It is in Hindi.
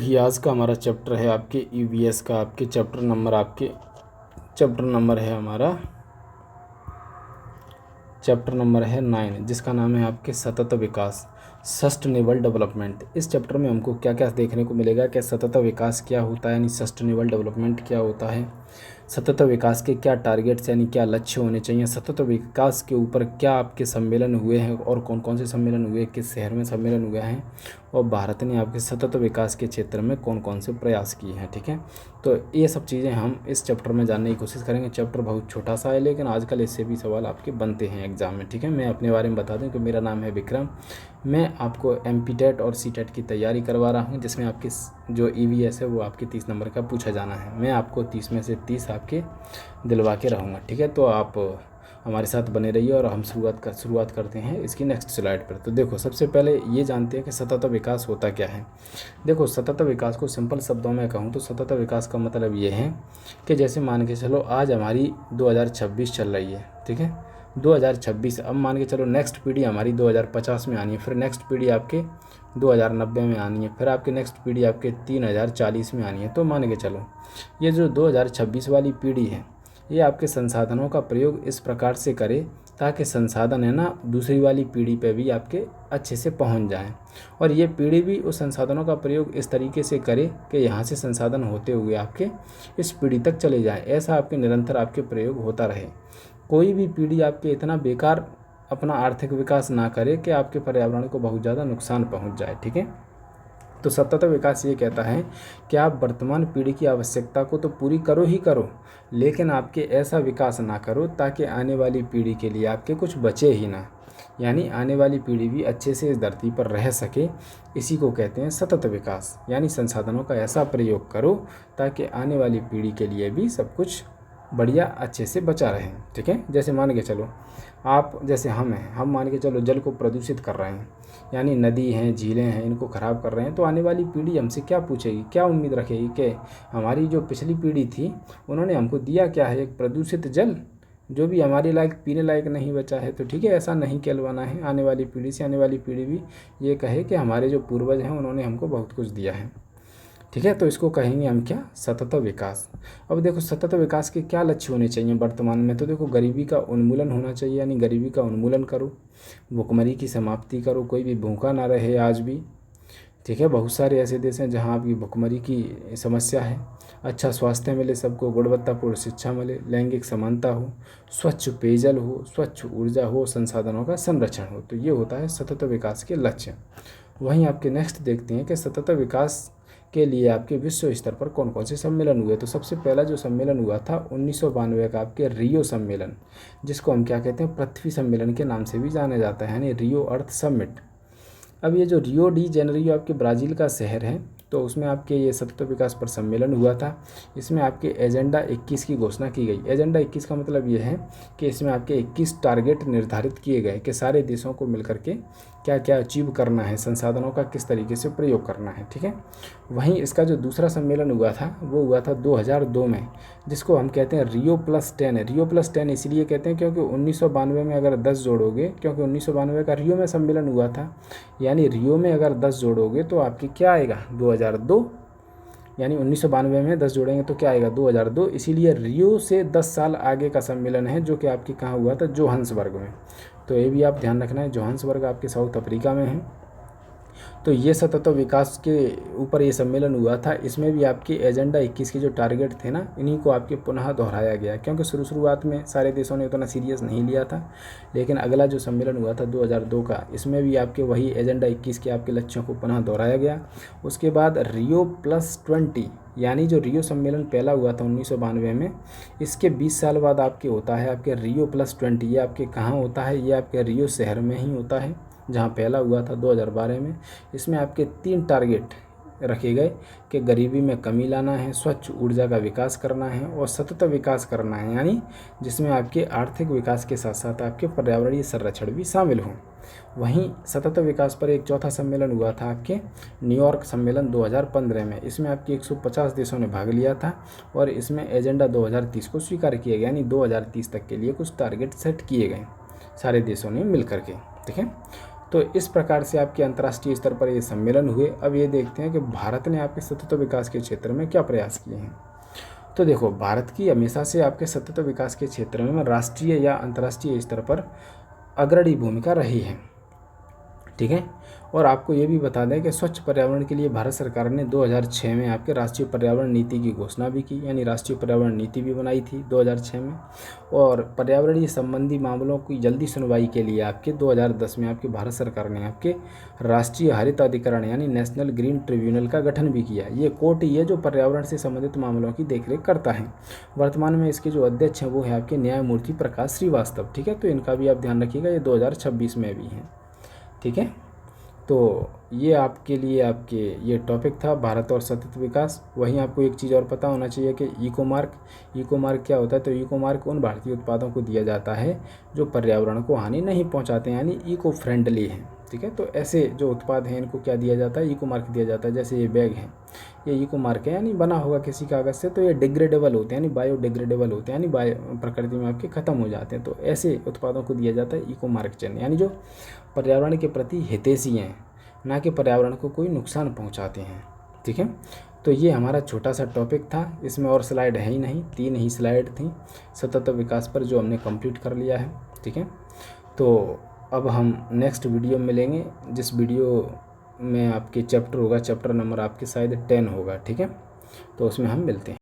इतिहास का हमारा चैप्टर है आपके ईवीएस का, आपके चैप्टर नंबर है हमारा चैप्टर नंबर है 9, जिसका नाम है आपके सतत विकास, सस्टेनेबल डेवलपमेंट। इस चैप्टर में हमको क्या क्या देखने को मिलेगा कि सतत विकास क्या होता है, यानी सस्टेनेबल डेवलपमेंट क्या होता है, सतत विकास के क्या टारगेट्स यानी क्या लक्ष्य होने चाहिए, सतत विकास के ऊपर क्या आपके सम्मेलन हुए हैं और कौन कौन से सम्मेलन हुए, किस शहर में सम्मेलन हुए हैं, और भारत ने आपके सतत विकास के क्षेत्र में कौन कौन से प्रयास किए हैं। ठीक है, तो ये सब चीज़ें हम इस चैप्टर में जानने की कोशिश करेंगे। चैप्टर बहुत छोटा सा है, लेकिन आजकल इससे भी सवाल आपके बनते हैं एग्जाम में। ठीक है, मैं अपने बारे में बता दूं कि मेरा नाम है विक्रम। मैं आपको एमपीटेट और सीटेट की तैयारी करवा रहा हूं, जिसमें आपके जो ईवीएस है वो आपके 30 नंबर का पूछा जाना है। मैं आपको 30 में से 30 आपके दिलवा के रहूँगा। ठीक है, तो आप हमारे साथ बने रहिए और हम शुरुआत करते हैं इसकी नेक्स्ट स्लाइड पर। तो देखो, सबसे पहले ये जानते हैं कि सतत विकास होता क्या है। देखो, सतत विकास को सिंपल शब्दों में कहूँ तो सतत विकास का मतलब ये है कि जैसे मान के चलो आज हमारी 2026 चल रही है। ठीक है, 2026, अब मान के चलो नेक्स्ट पीढ़ी हमारी 2050 में आनी है, फिर नेक्स्ट पीढ़ी आपके 2090 में आनी है, फिर आपके नेक्स्ट पीढ़ी आपके 3040 में आनी है। तो मान के चलो ये जो 2026 वाली पीढ़ी है, ये आपके संसाधनों का प्रयोग इस प्रकार से करे ताकि संसाधन है ना दूसरी वाली पीढ़ी पे भी आपके अच्छे से पहुंच जाएं, और ये पीढ़ी भी उस संसाधनों का प्रयोग इस तरीके से करे कि यहाँ से संसाधन होते हुए आपके इस पीढ़ी तक चले जाएं। ऐसा आपके निरंतर आपके प्रयोग होता रहे। कोई भी पीढ़ी आपके इतना बेकार अपना आर्थिक विकास ना करे कि आपके पर्यावरण को बहुत ज़्यादा नुकसान पहुँच जाए। ठीक है, तो सतत विकास ये कहता है कि आप वर्तमान पीढ़ी की आवश्यकता को तो पूरी करो ही करो, लेकिन आपके ऐसा विकास ना करो ताकि आने वाली पीढ़ी के लिए आपके कुछ बचे ही ना, यानी आने वाली पीढ़ी भी अच्छे से इस धरती पर रह सके। इसी को कहते हैं सतत विकास, यानी संसाधनों का ऐसा प्रयोग करो ताकि आने वाली पीढ़ी के लिए भी सब कुछ बढ़िया अच्छे से बचा रहे। ठीक है, जैसे मान के चलो आप, जैसे हम मान के चलो जल को प्रदूषित कर रहे हैं, यानी नदी हैं, झीलें हैं, इनको ख़राब कर रहे हैं, तो आने वाली पीढ़ी हमसे क्या पूछेगी, क्या उम्मीद रखेगी कि हमारी जो पिछली पीढ़ी थी उन्होंने हमको दिया क्या है, एक प्रदूषित जल जो भी हमारे लायक पीने लायक नहीं बचा है। तो ठीक है, ऐसा नहीं कहलवाना है आने वाली पीढ़ी से। आने वाली पीढ़ी भी ये कहे कि हमारे जो पूर्वज हैं उन्होंने हमको बहुत कुछ दिया है। ठीक है, तो इसको कहेंगे हम क्या, सतत विकास। अब देखो, सतत विकास के क्या लक्ष्य होने चाहिए वर्तमान में। तो देखो, गरीबी का उन्मूलन होना चाहिए, यानी गरीबी का उन्मूलन करो, भुखमरी की समाप्ति करो, कोई भी भूखा ना रहे आज भी। ठीक है, बहुत सारे ऐसे देश हैं जहाँ आपकी भुखमरी की समस्या है। अच्छा स्वास्थ्य मिले सबको, गुणवत्तापूर्ण शिक्षा मिले, लैंगिक समानता हो, स्वच्छ पेयजल हो, स्वच्छ ऊर्जा हो, संसाधनों का संरक्षण हो। तो ये होता है सतत विकास के लक्ष्य। वहीं आपके नेक्स्ट देखते हैं कि सतत विकास के लिए आपके विश्व स्तर पर कौन कौन से सम्मेलन हुए। तो सबसे पहला जो सम्मेलन हुआ था 1992 का आपके रियो सम्मेलन, जिसको हम क्या कहते हैं, पृथ्वी सम्मेलन के नाम से भी जाना जाता है, यानी रियो अर्थ समिट। अब ये जो रियो डी जेनेरियो आपके ब्राज़ील का शहर है, तो उसमें आपके ये सतत विकास पर सम्मेलन हुआ था। इसमें आपके एजेंडा 21 की घोषणा की गई। एजेंडा 21 का मतलब ये है कि इसमें आपके 21 टारगेट निर्धारित किए गए कि सारे देशों को मिलकर के क्या क्या अचीव करना है, संसाधनों का किस तरीके से प्रयोग करना है। ठीक है, वहीं इसका जो दूसरा सम्मेलन हुआ था वो हुआ था 2002 में, जिसको हम कहते हैं रियो प्लस 10 है। रियो प्लस 10 इसलिए कहते हैं क्योंकि 1992 में अगर 10 जोड़ोगे, क्योंकि 1992 का रियो में सम्मेलन हुआ था, यानी रियो में अगर 10 जोड़ोगे तो आपकी क्या आएगा 2002, यानी 1992 में 10 जोड़ेंगे तो क्या आएगा 2002। इसीलिए रियो से 10 साल आगे का सम्मेलन है, जो कि आपके कहाँ हुआ था, जोहान्सबर्ग में। तो ये भी आप ध्यान रखना है, जोहान्सबर्ग आपके साउथ अफ्रीका में है। तो ये सतत विकास के ऊपर ये सम्मेलन हुआ था। इसमें भी आपके एजेंडा 21 के जो टारगेट थे ना, इन्हीं को आपके पुनः दोहराया गया, क्योंकि शुरुआत में सारे देशों ने उतना सीरियस नहीं लिया था। लेकिन अगला जो सम्मेलन हुआ था 2002 का, इसमें भी आपके वही एजेंडा 21 के आपके लक्ष्यों को पुनः दोहराया गया। उसके बाद रियो प्लस 20, यानी जो रियो सम्मेलन पहला हुआ था 1992 में, इसके 20 साल बाद आपके होता है आपके रियो प्लस 20। ये आपके कहाँ होता है, ये आपके रियो शहर में ही होता है, जहाँ पहला हुआ था 2012 में। इसमें आपके 3 टारगेट रखे गए कि गरीबी में कमी लाना है, स्वच्छ ऊर्जा का विकास करना है और सतत विकास करना है, यानी जिसमें आपके आर्थिक विकास के साथ साथ आपके पर्यावरणीय संरक्षण भी शामिल हों। वहीं सतत विकास पर एक चौथा सम्मेलन हुआ था आपके न्यूयॉर्क सम्मेलन 2015 में। इसमें आपके 150 देशों ने भाग लिया था और इसमें एजेंडा 2030 को स्वीकार किया गया, यानी 2030 तक के लिए कुछ टारगेट सेट किए गए सारे देशों ने मिल करके। ठीक है, तो इस प्रकार से आपके अंतर्राष्ट्रीय स्तर पर ये सम्मेलन हुए। अब ये देखते हैं कि भारत ने आपके सतत विकास के क्षेत्र में क्या प्रयास किए हैं। तो देखो, भारत की हमेशा से आपके सतत विकास के क्षेत्र में राष्ट्रीय या अंतर्राष्ट्रीय स्तर पर अग्रणी भूमिका रही है, ठीक है। और आपको ये भी बता दें कि स्वच्छ पर्यावरण के लिए भारत सरकार ने 2006 में आपके राष्ट्रीय पर्यावरण नीति की घोषणा भी की, यानी राष्ट्रीय पर्यावरण नीति भी बनाई थी 2006 में। और पर्यावरणीय संबंधी मामलों की जल्दी सुनवाई के लिए आपके 2010 में आपके भारत सरकार ने आपके राष्ट्रीय हरित अधिकरण यानी नेशनल ग्रीन ट्रिब्यूनल का गठन भी किया। ये कोर्ट ही है जो पर्यावरण से संबंधित मामलों की देखरेख करता है। वर्तमान में इसके जो अध्यक्ष हैं वो है आपके न्यायमूर्ति प्रकाश श्रीवास्तव, ठीक है। तो इनका भी आप ध्यान रखिएगा, ये 2026 में भी हैं, ठीक है। तो ये आपके लिए आपके ये टॉपिक था भारत और सतत विकास। वहीं आपको एक चीज़ और पता होना चाहिए कि इको मार्क क्या होता है। तो इको मार्क उन भारतीय उत्पादों को दिया जाता है जो पर्यावरण को हानि नहीं पहुंचाते हैं, यानी इको फ्रेंडली हैं, ठीक है। तो ऐसे जो उत्पाद हैं इनको क्या दिया जाता है, इको मार्क दिया जाता है। जैसे ये बैग है, ये इको मार्क है, यानी बना होगा किसी कागज़ से, तो ये डिग्रेडेबल होते हैं, यानी बायोडिग्रेडेबल होते हैं, यानी प्रकृति में आपके ख़त्म हो जाते हैं। तो ऐसे उत्पादों को दिया जाता है इको मार्क चिन्ह, यानी जो पर्यावरण के प्रति हितैषी हैं, ना कि पर्यावरण को कोई नुकसान पहुंचाते हैं, ठीक है। तो ये हमारा छोटा सा टॉपिक था, इसमें और स्लाइड है ही नहीं, 3 ही स्लाइड थी सतत विकास पर जो हमने कंप्लीट कर लिया है, ठीक है। तो अब हम नेक्स्ट वीडियो में मिलेंगे, जिस वीडियो में आपके चैप्टर होगा, चैप्टर नंबर आपके शायद 10 होगा, ठीक है। तो उसमें हम मिलते हैं।